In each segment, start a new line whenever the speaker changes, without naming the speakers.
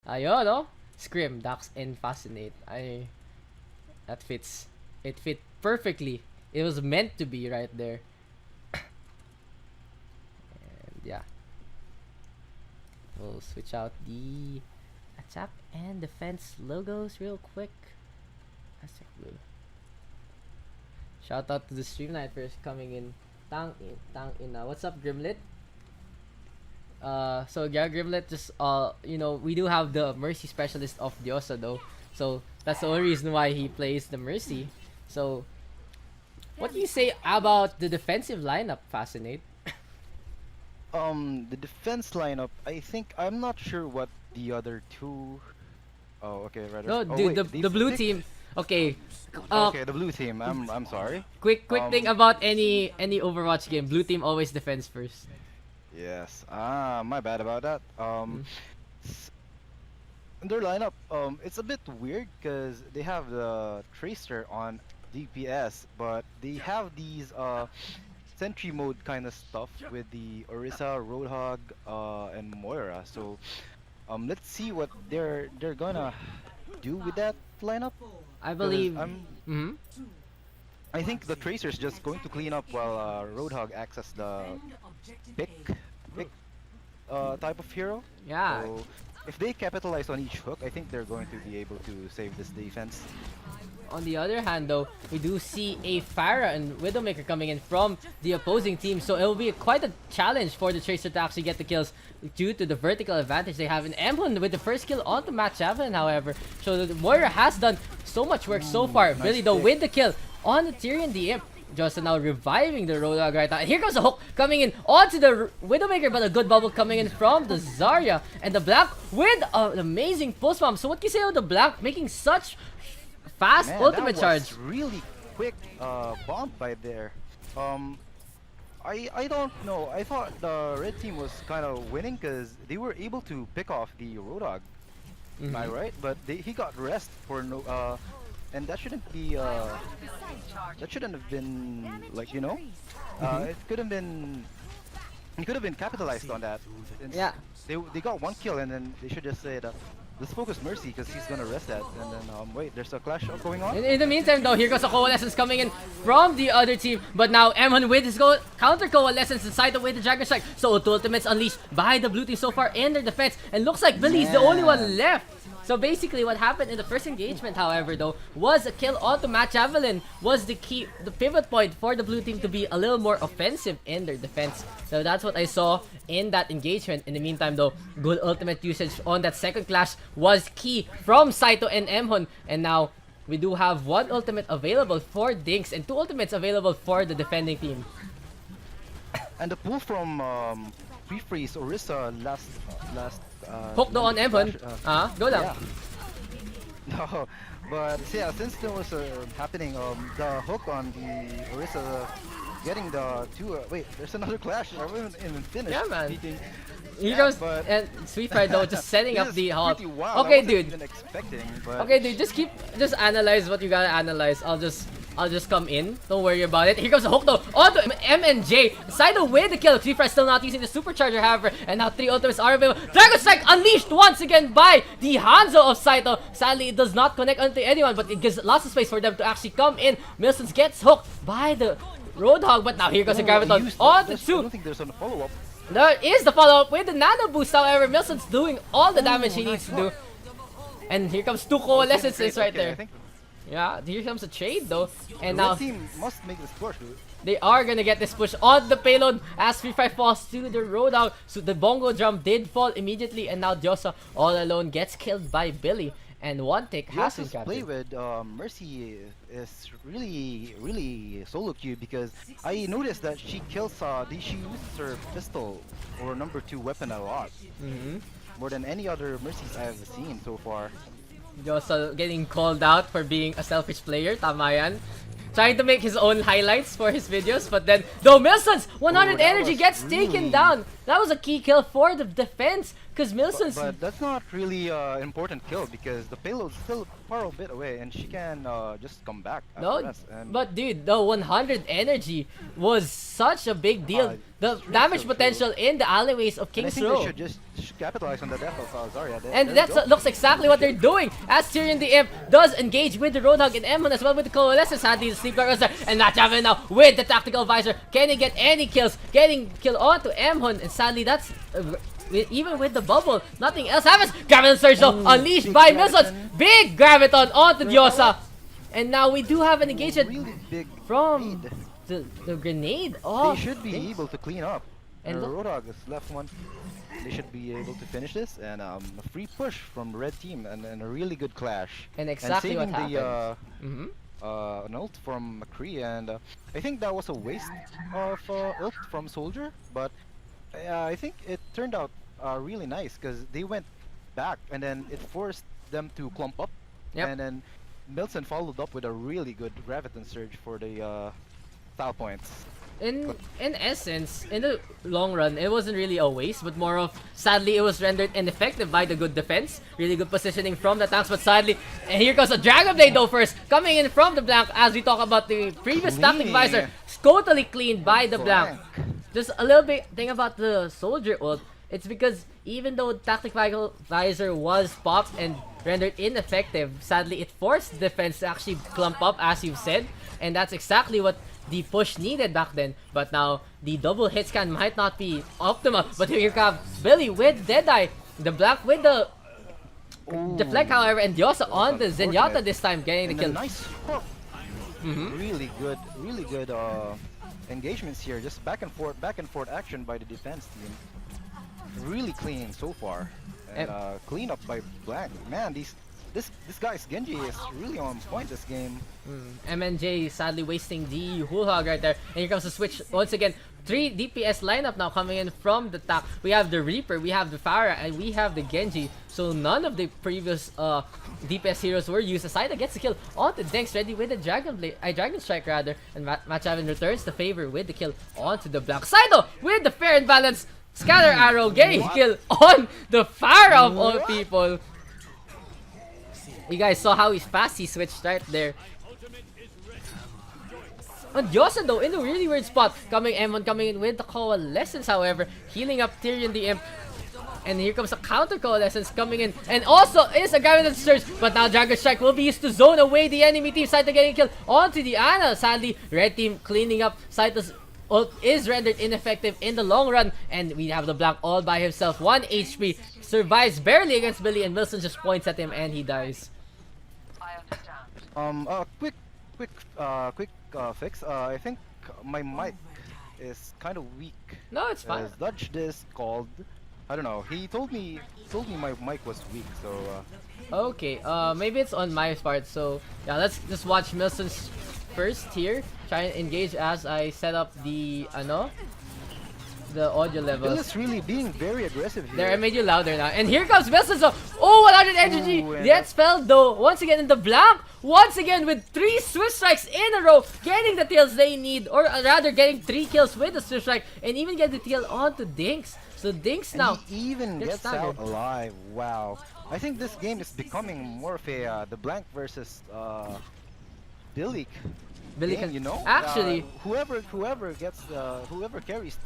Ayun, no? Scrim, Daks, and Fascinate. That fits. It fit perfectly. It was meant to be right there. And yeah. We'll switch out the attack and defense logos real quick. Aztec Blue. Shout out to the stream night first coming in. Tang in. What's up, Grimlet? So yeah, Grimlet just we do have the Mercy specialist of Diosa though. So that's the only reason why he plays the Mercy. So what do you say about the defensive lineup, Fascinate?
The defense lineup, I'm not sure what the other two. Oh, okay, right.
No,
Oh,
dude,
wait,
the blue team. Okay.
Okay, the blue team. I'm sorry.
Quick thing about any Overwatch game. Blue team always defends first.
Yes. My bad about that. Their lineup, it's a bit weird because they have the Tracer on DPS, but they have these sentry mode kind of stuff with the Orisa, Roadhog, and Moira. So, let's see what they're gonna do with that lineup.
I believe.
I think the Tracer's just going to clean up while Roadhog acts as the pick type of hero.
Yeah.
So if they capitalize on each hook, I think they're going to be able to save this defense.
On the other hand, though, we do see a Pharah and Widowmaker coming in from the opposing team, so it will be quite a challenge for the Tracer to actually get the kills due to the vertical advantage they have. And Emblem with the first kill onto Matt Javelin, however, so the Moira has done so much work so far.
Nice
Billy, though,
pick.
with the kill on the Tyrion the Imp. Just now reviving the Roadhog right now. And here comes the hook coming in onto the Widowmaker, but a good bubble coming in from the Zarya. And the Black with an amazing pulse bomb. So what can you say about the Black making such fast
Man,
ultimate
that
charge?
was really quick bomb by there. I don't know. I thought the red team was kind of winning because they were able to pick off the Roadhog. Am I right? But he got rest for no and that shouldn't be that shouldn't have been like it could have been capitalized on that.
Yeah.
They got one kill and then they should just say that let's focus Mercy because he's gonna rest that, and then wait, there's a clash going on.
In the meantime, though, here goes a Coalescence coming in from the other team. But now M1 with his counter Coalescence inside the way the Dragon Strike. So two ultimates unleashed by the blue team so far in their defense. And looks like Billy's the only one left. So basically what happened in the first engagement, however, though, was a kill onto Matt Javelin was the pivot point for the blue team to be a little more offensive in their defense. So that's what I saw in that engagement. In the meantime, though, good ultimate usage on that second clash was key from Saito and Emhon. And now we do have one ultimate available for Dinks and two ultimates available for the defending team.
And the pull from Pre-Freeze Orisa last
Hook though on Emhon. Go down.
Yeah. No, but yeah, since there was happening, the hook on the Orisa getting the two. Wait, there's another clash. I haven't even finished.
Yeah, man.
Speaking.
Here
Yeah,
goes
but
and Sweet Pride though, just setting
this
up
is
the halt.
pretty wild.
Okay,
I wasn't
dude.
even expecting, but
Okay, dude, just analyze what you gotta analyze. I'll just come in. Don't worry about it. Here comes the hook though onto M&J. Saito with the kill. Sweet Pride still not using the supercharger, however, and now three ultimates are available. Dragon Strike unleashed once again by the Hanzo of Saito. Sadly, it does not connect onto anyone, but it gives lots of space for them to actually come in. Milsons gets hooked by the Roadhog, but now here goes the Graviton on the
I
two.
don't think there's a follow-up.
There is the follow-up with the Nano Boost, however, Milson's doing all the damage he needs to do. And here comes two Coalescences right there.
I think
Yeah, here comes a trade though. And
the
now
red team must make this push, dude.
they are gonna get this push on the payload as Free Fire falls to the Roadhog. So the bongo drum did fall immediately, and now Diosa all alone gets killed by Billy. And one tick has been
Diosa's play
captured.
with Mercy is really solo queue because I noticed that she kills she uses her pistol or number 2 weapon a lot. More than any other Mercies I have seen so far.
Diosa getting called out for being a selfish player, tama yan. Trying to make his own highlights for his videos, but then though Milsons 100
that
energy
was
gets taken
really-
down. That was a key kill for the defense Because Milson's...
But that's not really important kill because the payload's still far a bit away and she can just come back after
No,
that. And
but dude, the 100 energy was such a big deal. The
true,
damage
true,
potential in the alleyways of
and I
King's
think
Row.
they should just capitalize on the death of Zarya.
And that looks exactly what they're doing as Tyrion the Imp does engage with the Roadhog and M1 as well with the Coalescence. Sadly, the Sleep Guard was there. And Natchavin now with the Tactical Visor. Can he get any kills? Getting kill onto M1. And sadly, that's... even with the bubble, nothing else happens. Graviton Surge though, unleashed by Milsons. Big Graviton onto Diosa. And now we do have an engagement
really big
from
lead.
the grenade. Oh,
They should be able to clean up.
And
And
look-
Roadhog is left one. They should be able to finish this, and a free push from red team, and a really good clash.
And exactly what
and saving the
happened.
an ult from McCree, and I think that was a waste of ult from Soldier, but I think it turned out really nice because they went back, and then it forced them to clump up,
Yep.
and then Milson followed up with a really good Graviton Surge for the style points.
In essence, in the long run, it wasn't really a waste, but more of, sadly, it was rendered ineffective by the good defense. Really good positioning from the tanks, but sadly, and here comes a Dragon Blade though first, coming in from the blank as we talk about the previous Tactic
Clean.
Visor, totally cleaned by the blank.
Blank.
Just a little bit thing about the Soldier ult, it's because even though Tactic Visor was popped and rendered ineffective, sadly, it forced defense to actually clump up, as you've said, and that's exactly what the push needed back then. But now the double hit scan might not be optimal. But here you have Billy with Deadeye, the black with the deflect, however, and Diosa on the Zenyatta this time getting the
And
kill.
a nice hook. Really good engagements here. Just back and forth action by the defense team. Really clean so far, and clean up by Blank. Man, this guy's Genji is really on point this game.
MNJ sadly wasting the Whole Hog right there. And here comes the switch once again. 3 DPS lineup now coming in from the top. We have the Reaper, we have the Pharah, and we have the Genji. So none of the previous DPS heroes were used. Aside gets the kill onto Daks, ready with the Dragon Strike rather. And Matchavin returns the favor with the kill onto the Black. Sido with the fair and balanced Scatter Arrow getting kill on the Pharah of all people. You guys saw how fast he switched right there. And Diosa though in a really weird spot. M1 coming in with the Coalescence, however, healing up Tyrion the Imp. And here comes a counter Coalescence coming in. And also is a Graviton Surge. But now Dragon Strike will be used to zone away the enemy team. Saito getting killed onto the Ana. Sadly, red team cleaning up. Saito's ult is rendered ineffective in the long run. And we have the Blank all by himself. 1 HP. Survives barely against Billy. And Wilson just points at him and he dies.
Quick fix. I think my mic is kind of weak.
No, it's fine.
Dutch this called. I don't know. He told me my mic was weak. So
Okay, maybe it's on my part. So yeah, let's just watch Milson's first here. Try and engage as I set up the the audio
Bill
levels.
is really being very aggressive here.
There, I made you louder now. And here comes Milson. So, oh, 100 energy.
Ooh, and
Yet spelled though. Once again in the Blank. Once again with 3 Swift Strikes in a row. Getting the kills they need. Or rather getting 3 kills with the Swift Strike. And even get the kill onto Daks. So Daks
And
now.
he even
they're
gets
staggered.
out alive. Wow. I think this game is becoming more of a the Blank versus Billy game,
can,
you know.
actually,
whoever carries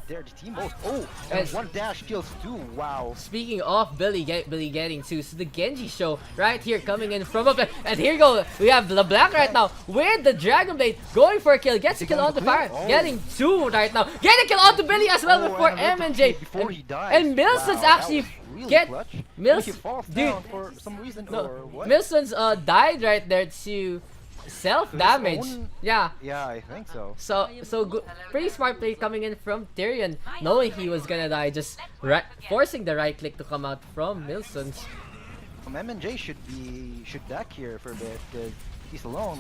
their team most. Oh, and
And-
1 dash kills 2. Wow.
speaking of Billy getting to, so the Genji show right here coming in from up there. And here go, we have the Black right now with the Dragon Blade going for a kill. Gets a
Is he
kill
going
onto
to clear?
Fire.
Oh.
Getting 2 right now. Getting a kill onto Billy as well
Oh,
before
and a
MNJ.
before he dies.
And Milson's
Wow, that
actually
was really
get
clutch.
Mils-
He falls
dude.
down for some reason
No,
or what?
Milson's died right there to self-damage.
own-
Yeah.
Yeah, I think so.
So good, pretty smart play coming in from Tyrion, knowing he was gonna die, just forcing the right click to come out from Milson's.
MNJ should back here for a bit because he's alone.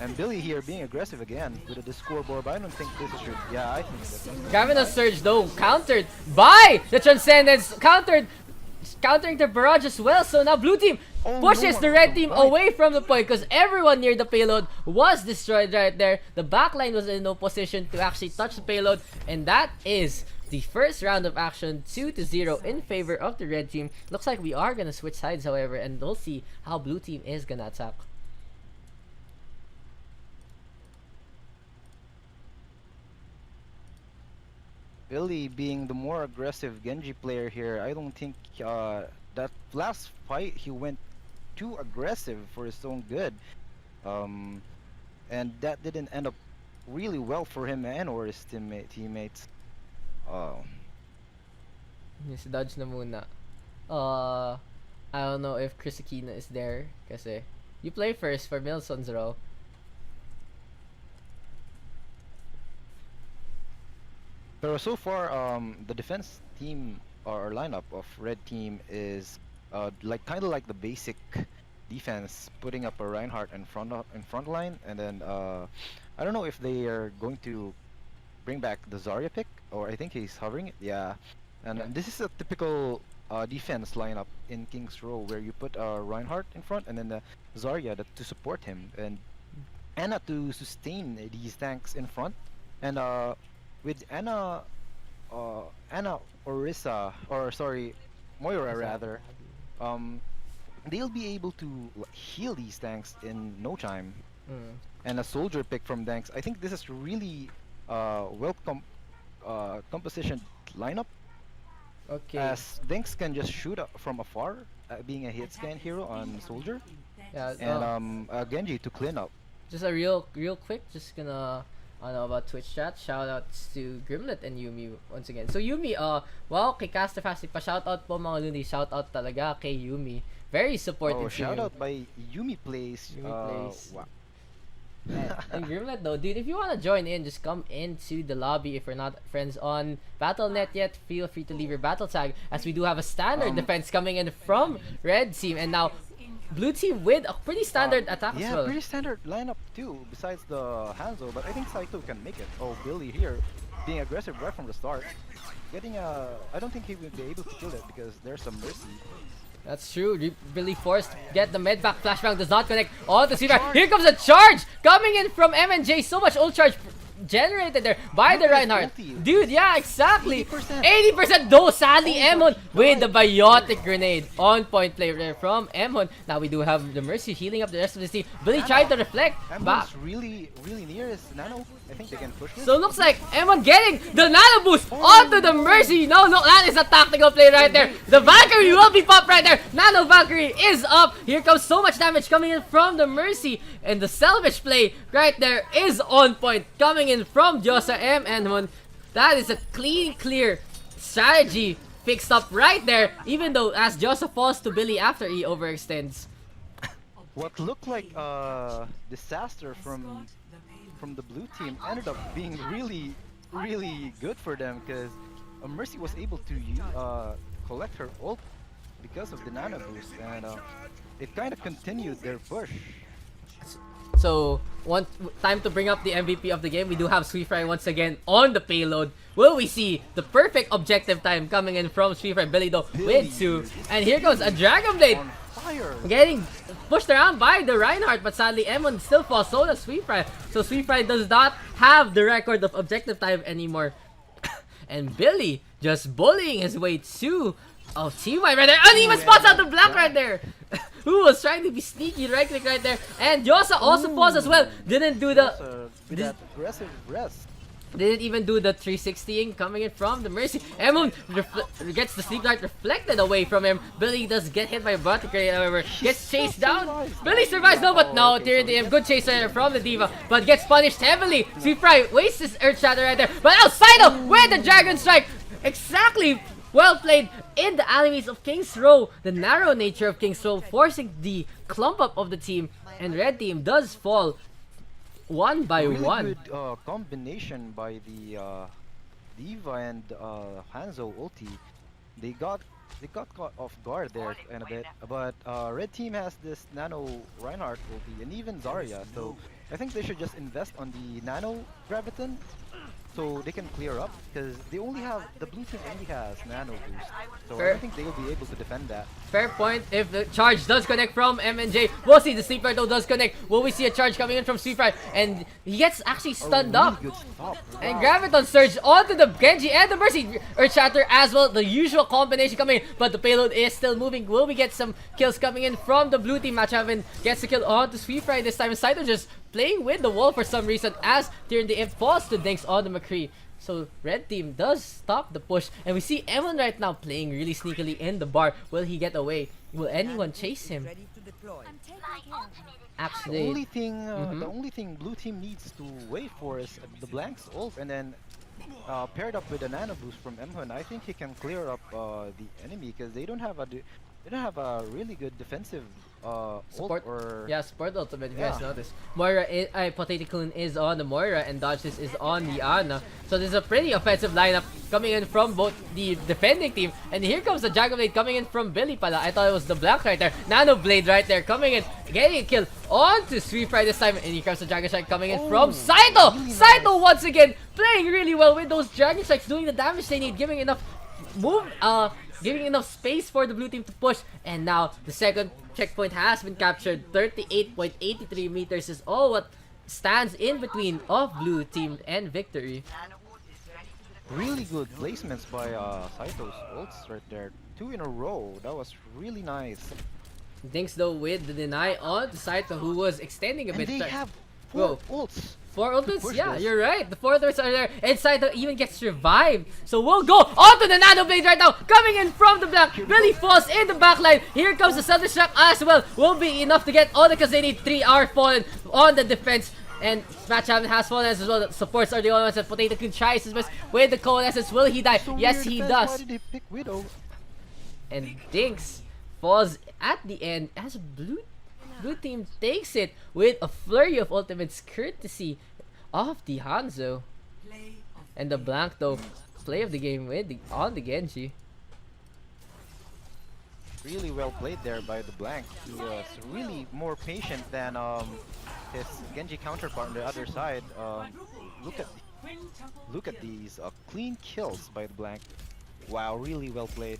And Billy here being aggressive again with the scoreboard, but I don't think this is should. Yeah, I think this is.
Graviton Surge though countered by the Transcendence, countering the barrage as well. So now blue team
Oh,
pushes
no
the
one
red
can
team
fight.
away from the point because everyone near the payload was destroyed right there. The backline was in no position to actually touch the payload, and that is the first round of action 2-0 in favor of the red team. Looks like we are gonna switch sides, however, and we'll see how blue team is gonna attack.
Billy being the more aggressive Genji player here, I don't think that last fight he went too aggressive for his own good. And that didn't end up really well for him and or his teammates.
Yes, dodge na muna. I don't know if Chris Aquino is there kasi you play first for Milson's role.
Pero so far, the defense team or lineup of red team is like kind of like the basic defense, putting up a Reinhardt in front line, and then I don't know if they are going to bring back the Zarya pick, or I think he's hovering it. Yeah, and this is a typical defense lineup in King's Row where you put Reinhardt in front and then the Zarya to support him, and Anna to sustain these tanks in front, and with Anna Orisa, or sorry, Moira rather, they'll be able to heal these tanks in no time. And a soldier pick from Daks. I think this is really composition lineup.
Okay.
As Daks can just shoot from afar, being a hit scan hero on soldier,
Yeah.
and Genji to clean up.
Just a real quick, just gonna I know about Twitch chat. Shoutouts to Grimlet and Yumi once again. So Yumi, wow, kay Castafasti pa shoutout po mga lundi. Shoutout talaga kay Yumi. Very supportive.
Oh, shoutout by Yumi Plays.
Yumi Plays.
Wow.
And Grimlet though, dude, if you wanna join in, just come into the lobby. If we're not friends on Battle.net yet, feel free to leave your battle tag, as we do have a standard defense coming in from red team, and now blue team with a pretty standard attack as well.
Yeah, pretty standard lineup too, besides the Hanzo, but I think Saito can make it. Oh, Billy here, being aggressive right from the start. Getting I don't think he will be able to kill it because there's some mercy.
That's true. Really forced. Get the medpack. Flashbang does not connect. Oh, the Seaback. Here comes a charge coming in from MNJ. So much ult charge generated there by the Reinhardt. Dude, yeah, exactly. 80% though, sadly, Emon with the biotic grenade. On point play there from Emon. Now we do have the Mercy healing up the rest of the team. Billy tried to reflect back.
Emon's really near his nano. I think they can push this.
So looks like Emon getting the nano boost onto the Mercy. No, that is a tactical play right there. The Valkyrie will be popped right there. Nano Valkyrie is up. Here comes so much damage coming in from the Mercy. And the salvage play right there is on point. Coming in from Josa M and Mon. That is a clear strategy fixed up right there. Even though as Josa falls to Billy after he overextends.
What looked like disaster from the blue team ended up being really good for them, because Mercy was able to collect her ult because of the nano boost, and it kind of continued their push.
So, time to bring up the MVP of the game. We do have Sweetfry once again on the payload. Will we see the perfect objective time coming in from Sweetfry? Billy though with 2. And here goes a Dragon Blade. Getting pushed around by the Reinhardt, but sadly Emon still falls, so does Sweetfry. So Sweetfry does not have the record of objective time anymore. And Billy just bullying his way to TY right there. Uneven spots out the black right there. Who was trying to be sneaky, right click right there. And Josa also falls as well. Didn't do the
that aggressive rest.
Didn't even do the 360ing coming in from the Mercy. Emon gets the sleep dart reflected away from him. Billy does get hit by a bot grenade, however, gets chased down. Billy survives though, but no, TRDM, good chase from the Diva, but gets punished heavily. Sweetfry wastes his Earth Shatter right there, but outside of with the Dragon Strike. Exactly. Well played in the alleys of King's Row. The narrow nature of King's Row forcing the clump up of the team, and red team does fall one by one.
Good combination by the Diva and Hanzo ulti. They got caught off guard there in a bit, but red team has this nano Reinhardt ulti and even Zarya, so I think they should just invest on the nano Graviton so they can clear up because the blue team only has nano boost. So I
Fair.
don't think they will be able to defend that.
Fair point. If the charge does connect from MNJ, we'll see the sleeper though does connect. Will we see a charge coming in from Sweetfry? And he gets actually stunned
A really
up.
good stop.
And
Wow.
Graviton surge onto the Genji and the Mercy Earth Shatter as well. The usual combination coming in, but the payload is still moving. Will we get some kills coming in from the blue team? Match gets the kill onto Sweetfry this time. And Saito just playing with the wall for some reason as Tyrion the Imp falls to Daks on the McCree. So red team does stop the push, and we see Emon right now playing really sneakily in the bar. Will he get away? Will anyone chase him?
The
Actually,
only thing blue team needs to wait for is the Blank's ult, and then paired up with a nano boost from Emhun, I think he can clear up the enemy because they don't have a really good defensive
support.
ult or
Yeah, support ultimate, if you
Yeah.
guys notice. Moira, Potato Kun is on the Moira, and Dodges is on the Ana. So this is a pretty offensive lineup coming in from both the defending team. And here comes the Dragon Blade coming in from Billy pala. I thought it was the Black right there. Nano Blade right there coming in, getting a kill onto Sweetfry this time. And here comes the Dragon Strike coming in from Saito!
really nice.
Saito once again playing really well with those Dragon Strikes, doing the damage they need, giving enough giving enough space for the blue team to push. And now the second checkpoint has been captured. 38.83 meters is all what stands in between of blue team and victory.
really good placements by Saito's ults right there. 2 in a row. That was really nice.
Thanks though with the deny on to Saito, who was extending a
And
bit.
they have
Whoa.
4 ults.
4 ultimates?
push
Yeah,
this.
you're right. The 4 ultimates are there. And Saito even gets revived. So we'll go onto the Nano Blade right now. Coming in from the black. Billy falls in the backline. Here comes the Self-Destruct as well. Will be enough to get all the because they need 3 hours fallen on the defense. And Smash has fallen as well. The supports are the only ones that Potato Kun tries his best with the coalescence. Will he die?
So
Yes,
weird
he
defense.
does.
Why did they pick Widow?
And Daks falls at the end as blue team takes it with a flurry of ultimates courtesy of the Hanzo. And the blank though, play of the game with on the Genji.
Really well played there by the Blank. He was really more patient than his Genji counterpart on the other side. Look at these clean kills by the Blank. Wow, really well played.